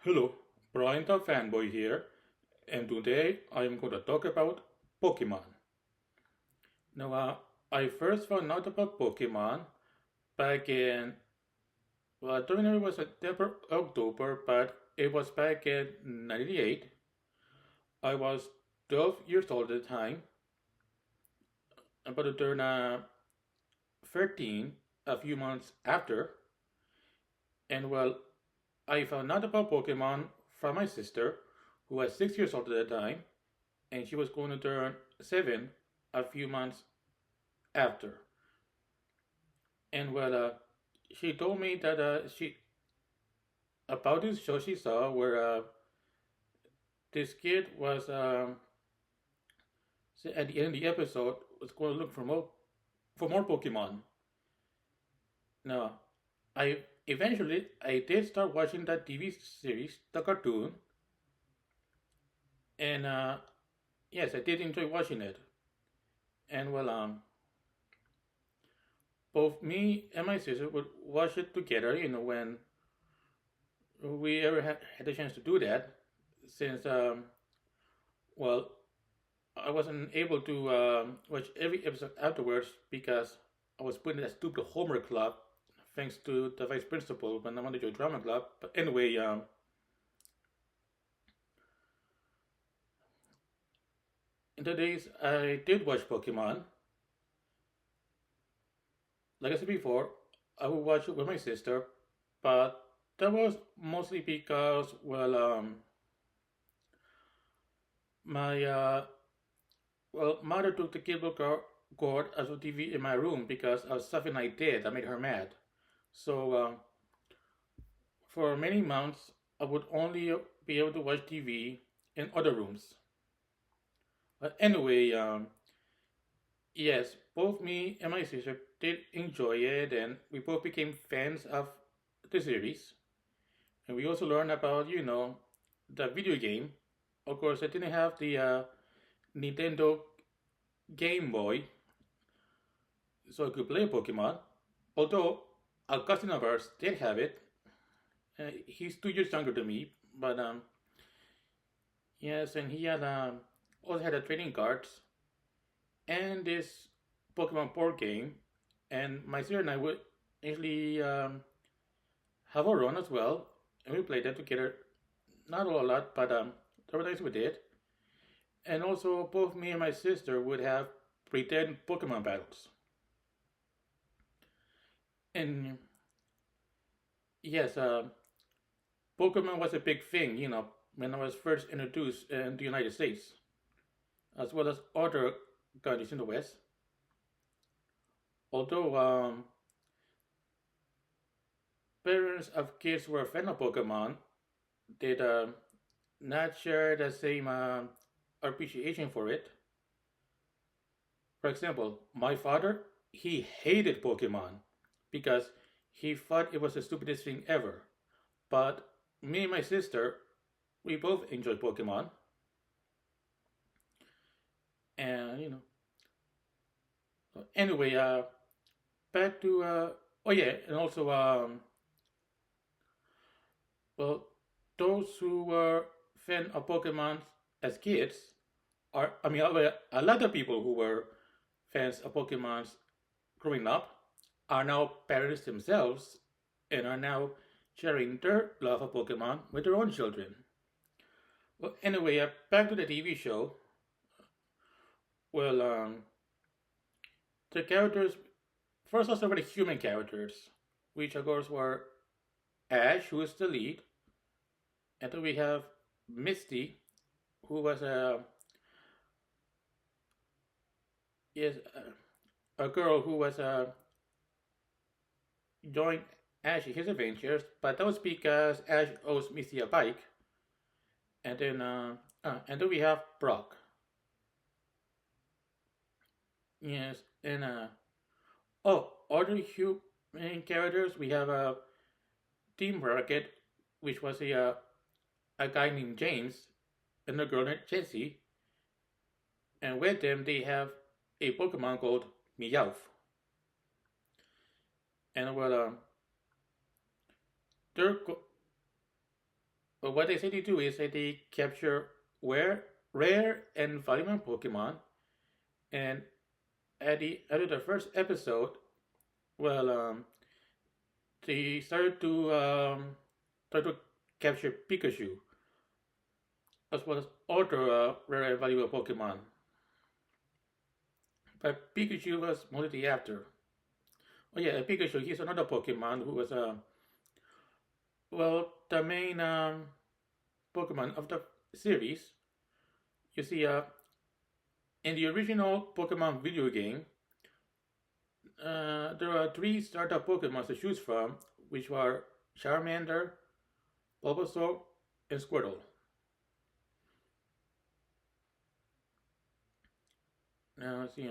Hello, Brian the Fanboy here, and today I am going to talk about Pokemon. Now, I first found out about Pokemon back in, well, I don't remember it was September, October, but it was back in 98. I was 12 years old at the time, about to turn 13 a few months after, and well, I found out about Pokemon from my sister, who was 6 years old at the time, and she was going to turn 7 a few months after. And well, she told me that she about this show she saw where this kid was at the end of the episode was going to look for more Pokemon. Now, I eventually I did start watching that TV series, the cartoon, and yes, I did enjoy watching it. And well, both me and my sister would watch it together. When we ever had the chance to do that, since well, I wasn't able to watch every episode afterwards because I was put in that stupid homework club, thanks to the vice principal when I wanted to join drama club. But anyway, in the days I did watch Pokemon, like I said before, I would watch it with my sister, but that was mostly because, well, my mother took the cord as a TV in my room because of something I did that made her mad. So for many months, I would only be able to watch TV in other rooms. But anyway, yes, both me and my sister did enjoy it, and we both became fans of the series. And we also learned about, the video game. Of course, I didn't have the Nintendo Game Boy, so I could play Pokemon. Although a cousin of ours did have it. He's 2 years younger than me, but yes, and he had also had a trading cards and this Pokemon board game. And my sister and I would actually have a run as well, and we played that together. Not a lot, but there were times we did. And also, both me and my sister would have pretend Pokemon battles. And yes, Pokemon was a big thing, when I was first introduced in the United States, as well as other countries in the West. Although parents of kids who were a fan of Pokemon did not share the same appreciation for it. For example, my father, he hated Pokemon because he thought it was the stupidest thing ever. But me and my sister, we both enjoyed Pokemon. And, anyway, back to, oh yeah, and also, well, those who were fan of Pokemon as kids a lot of people who were fans of Pokemon growing up are now parents themselves and are now sharing their love of Pokemon with their own children. Well, anyway, back to the TV show. Well, the characters, first let's talk about the human characters, which of course were Ash, who is the lead, and then we have Misty, who was is a girl who was joined Ash in his adventures, but that was because Ash owes Misty a bike. And then we have Brock. Yes, and other human characters we have Team Rocket, which was a guy named James and a girl named Jessie, and with them they have a Pokemon called Meowth. And well, they're But what they say they do is that they capture rare and valuable Pokemon, and at the end of the first episode, well, they started to capture Pikachu as well as other rare and valuable Pokemon. But Pikachu was mostly after. Oh yeah, Pikachu. He's another Pokemon who was the main Pokemon of the series. You see, in the original Pokemon video game, there are three starter Pokemon to choose from, which were Charmander, Bulbasaur, and Squirtle. Now, see,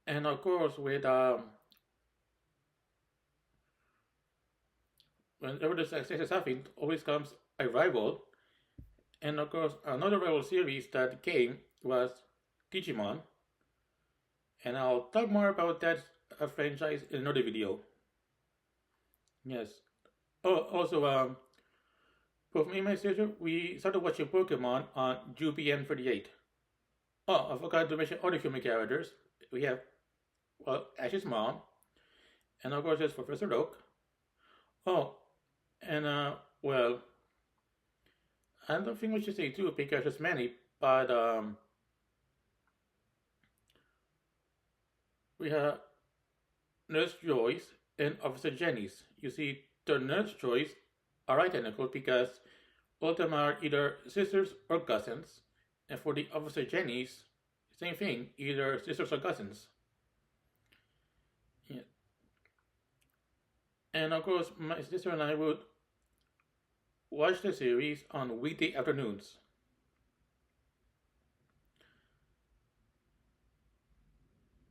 and of course, with whenever the success is happening, always comes a rival. And of course, another rival series that came was Digimon, and I'll talk more about that franchise in another video. Yes. Oh, also, both me and my sister, we started watching Pokemon on UPN38. Oh, I forgot to mention other human characters. We have, Ash's mom, and of course there's Professor Oak. Oh, and I don't think we should say two because there's many, but we have Nurse Joyce and Officer Jennings. You see, the Nurse Joyce are identical because both of them are either sisters or cousins, and for the Officer Jennings, same thing, either sisters or cousins. Yeah. And of course, my sister and I would watch the series on weekday afternoons.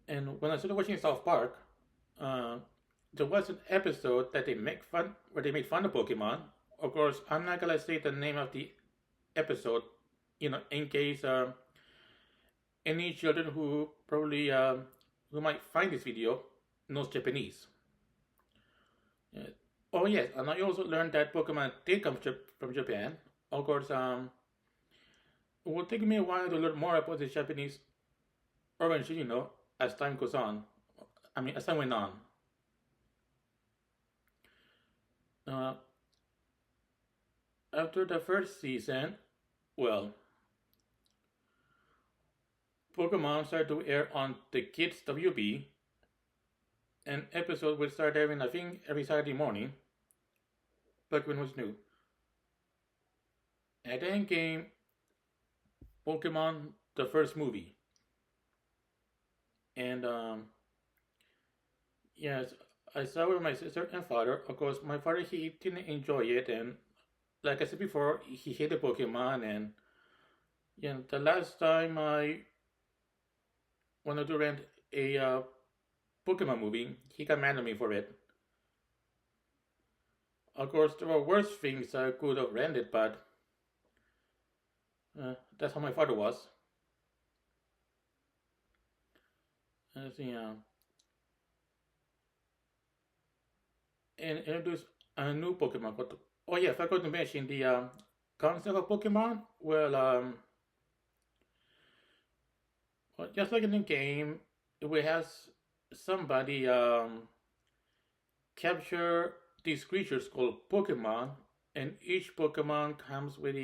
And when I started watching South Park, uh, there was an episode that they make fun where they made fun of Pokemon. Of course, I'm not gonna say the name of the episode, in case any children who probably who might find this video knows Japanese. Yeah. Oh yes, and I also learned that Pokemon did come from Japan. Of course, it will take me a while to learn more about the Japanese origin, as time goes on. I mean, as time went on. Uh, After the first season, well, Pokemon started to air on the Kids WB. An episode would start airing, I think, every Saturday morning. Back when it was new. And then came Pokemon, the first movie. And, yes, I saw it with my sister and father. Of course, my father, he didn't enjoy it. And like I said before, he hated Pokemon. And, the last time I wanted to rent a Pokemon movie, he got mad at me for it. Of course, there were worse things I could have rented, but that's how my father was. Let's see, and introduce a new Pokemon. Oh yeah, I forgot to mention the concept of Pokemon. Well, just like in the game, we have somebody capture these creatures called Pokemon, and each Pokemon comes with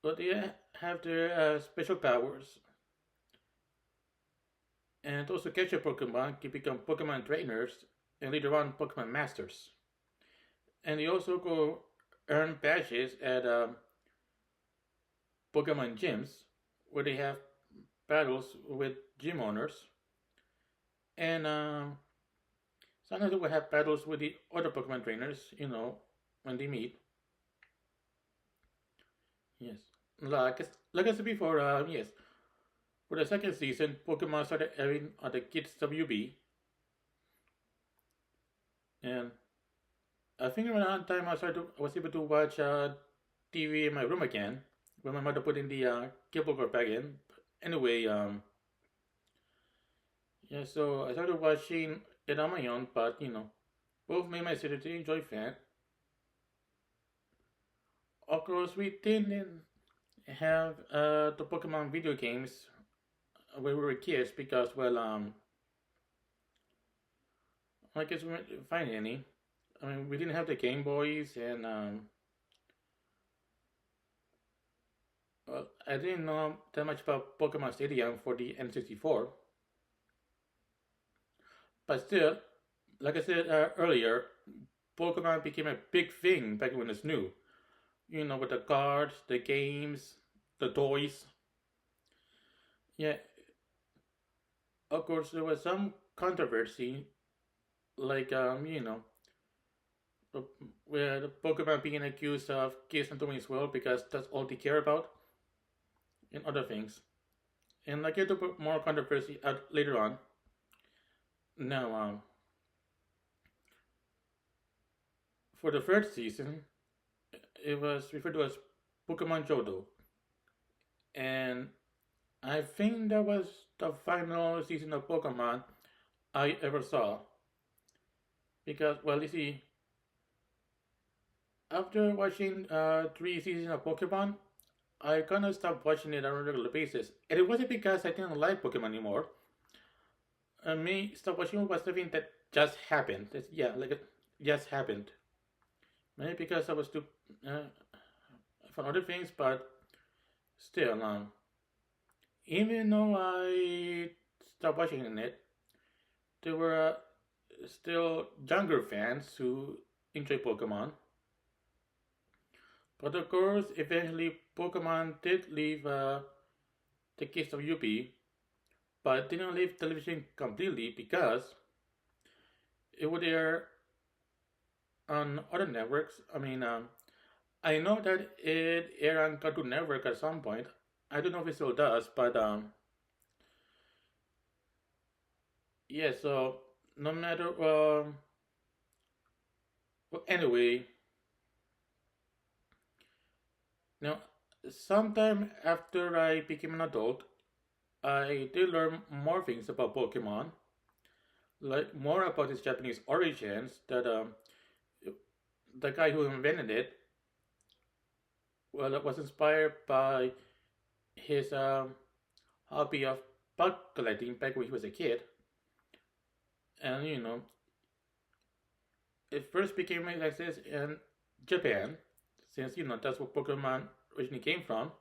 but they have their special powers. And also capture Pokemon can become Pokemon trainers and later on Pokemon masters. And they also go earn badges at Pokemon gyms where they have battles with gym owners. And sometimes they will have battles with the other Pokemon trainers, when they meet. Yes. Like I said before, yes. For the second season, Pokemon started airing on the Kids WB. And I think around that time I was able to watch TV in my room again when my mother put in the cable cord back in. Anyway, yeah, so I started watching it on my own, but both me and my sister enjoy fan. Of course, we didn't have the Pokemon video games when we were kids because, well, I guess we didn't find any. I mean, we didn't have the Game Boys, and well, I didn't know that much about Pokemon Stadium for the N64. But still, like I said earlier, Pokemon became a big thing back when it's new. You know, with the cards, the games, the toys. Yeah, of course, there was some controversy, like, uh, where the Pokemon being accused of kids not doing as well because that's all they care about, and other things. And I get to put more controversy out later on. Now, for the third season, it was referred to as Pokemon Johto, and I think that was the final season of Pokemon I ever saw. Because, well, you see, after watching three seasons of Pokemon, I kind of stopped watching it on a regular basis. And it wasn't because I didn't like Pokemon anymore. Me stop watching it was something that just happened. Yeah, like it just happened. Maybe because I was too uh, for other things, but still, even though I stopped watching it, there were still younger fans who enjoy Pokemon. But of course, eventually Pokemon did leave the case of UP, but didn't leave television completely because it would air on other networks. I mean, I know that it aired on Cartoon Network at some point. I don't know if it still does, but yeah. So no matter well, anyway, now sometime after I became an adult, I did learn more things about Pokemon, like more about its Japanese origins. That the guy who invented it, well, it was inspired by his hobby of bug collecting back when he was a kid, and it first became like this in Japan, since that's where Pokemon originally came from.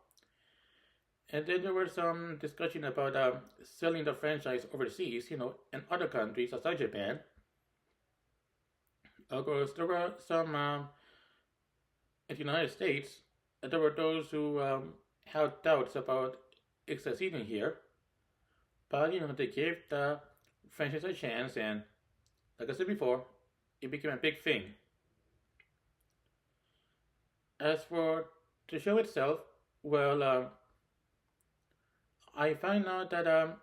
And then there was some discussion about selling the franchise overseas, in other countries outside Japan. Of course, there were some in the United States. There were those who had doubts about its succeeding here, but they gave the franchise a chance, and like I said before, it became a big thing. As for the show itself, well, I find out that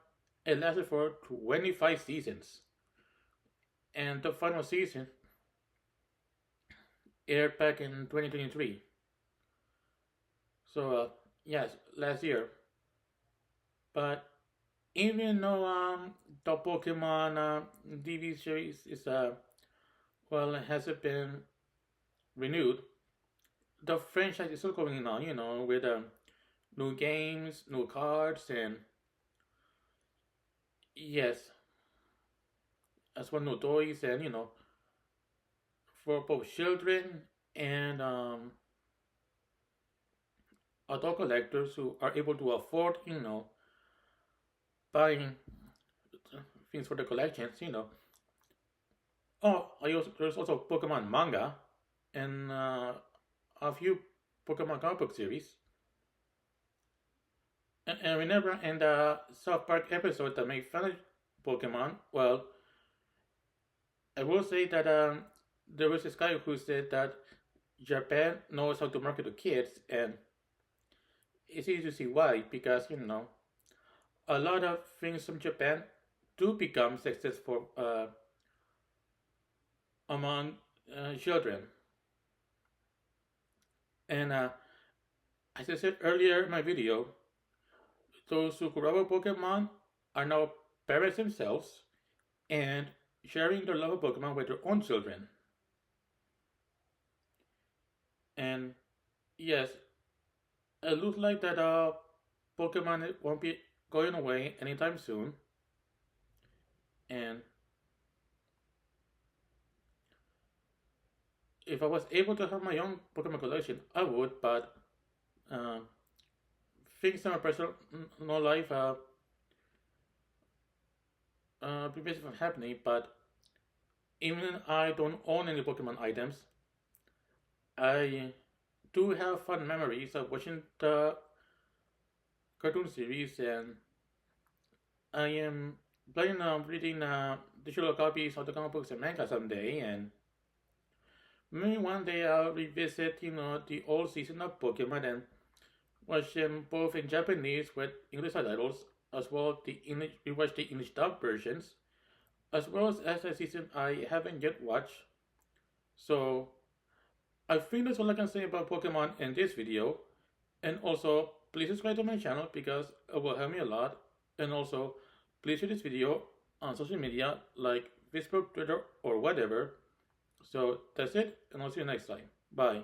it lasted for 25 seasons, and the final season aired back in 2023. So, yes, last year. But even though the Pokemon TV series is well, hasn't been renewed, the franchise is still going on. With new games, new cards, and yes, as well new toys, and for both children and adult collectors who are able to afford, buying things for the collections. Oh, there's also Pokemon manga and a few Pokemon comic book series. And remember in the South Park episode that made fun of Pokemon, well, I will say that there was this guy who said that Japan knows how to market to kids, and it's easy to see why, because, a lot of things from Japan do become successful among children. And as I said earlier in my video, those who grew up with Pokemon are now parents themselves and sharing their love of Pokemon with their own children. yes, it looks like that Pokemon won't be going away anytime soon, and if I was able to have my own Pokemon collection, I would. But uh, things in my personal no life prevents it from happening. But even I don't own any Pokemon items, I do have fun memories of watching the cartoon series, and I am planning on reading digital copies of the comic books and manga someday, and maybe one day I'll revisit, the old season of Pokemon and watch them both in Japanese with English subtitles, as well as the English, rewatch the English dub versions, as well as a season I haven't yet watched. So I think that's all I can say about Pokemon in this video. And also, please subscribe to my channel because it will help me a lot. And also, please share this video on social media like Facebook, Twitter, or whatever. So that's it, and I'll see you next time. Bye.